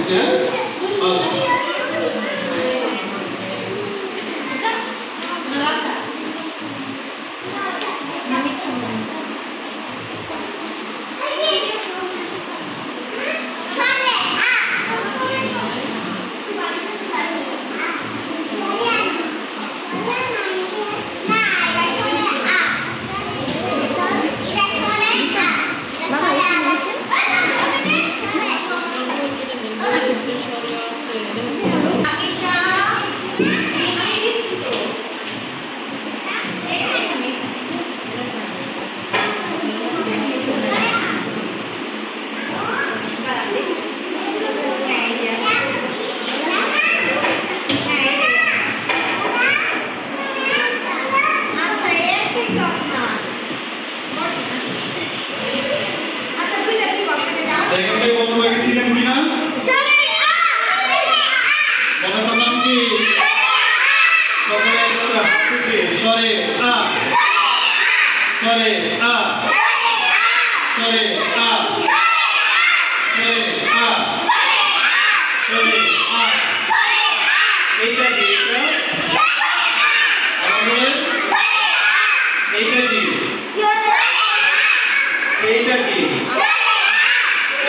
দিচ্ছি। হ্যাঁ আচ্ছা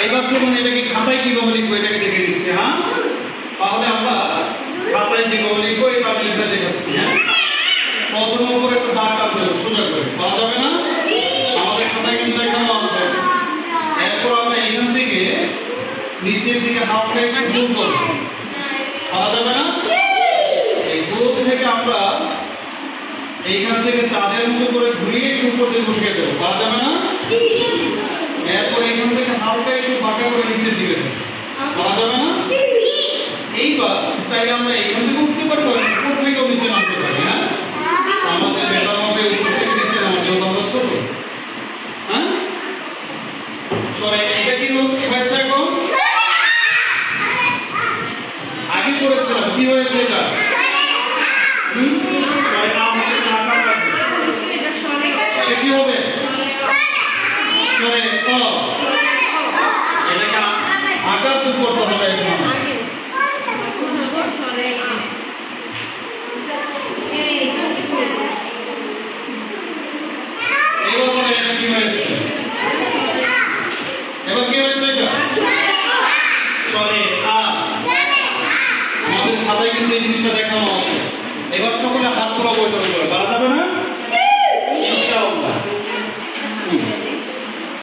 এবার চলুন এটাকে খাতায় কিভাবে লিখবো এটাকে দেখে নিচ্ছি। হ্যাঁ তাহলে আমরা খাতায় যেভাবে লিখবো এটা আমি লিখে দেখাচ্ছি। হ্যাঁ প্রথম উপরে একটা দাগ টানতে হবে সোজা করে, পাওয়া যাবে না? আমাদের খাতায় কিন্তু এখানে আছে। এরপর আমরা এখান থেকে নিচের দিকে হাফটা একটু গুণ করবো, পাওয়া যাবে না? এই গুণ থেকে আমরা এইখান থেকে চাঁদের মতো করে ঘুরিয়ে একটু উপর দিকে উঠিয়ে দেবো, পাওয়া যাবে না? এরপর এখান থেকে হালকা একটু বাঁকা করে নিচের দিকে দেবো, পাওয়া যাবে না? এইবার চাইলে আমরা এখান থেকে উঠতে পারি, উপর থেকেও নিচে নামতে পারি। হ্যাঁ আমাদের বেটার হবে উপর থেকে নিচে নামা, যেহেতু আমরা ছোট। হ্যাঁ সরে এটা কি হয়েছে এখন? আগে করেছিলাম কি হয়েছে এটা? কি হবে? সরে ও এটাকে আকার তো করতে হবে এখন। এবার এটা কি হয়েছে? এবার কি হয়েছে এটা? সরে আ আমাদের খাতায় কিন্তু এই জিনিসটা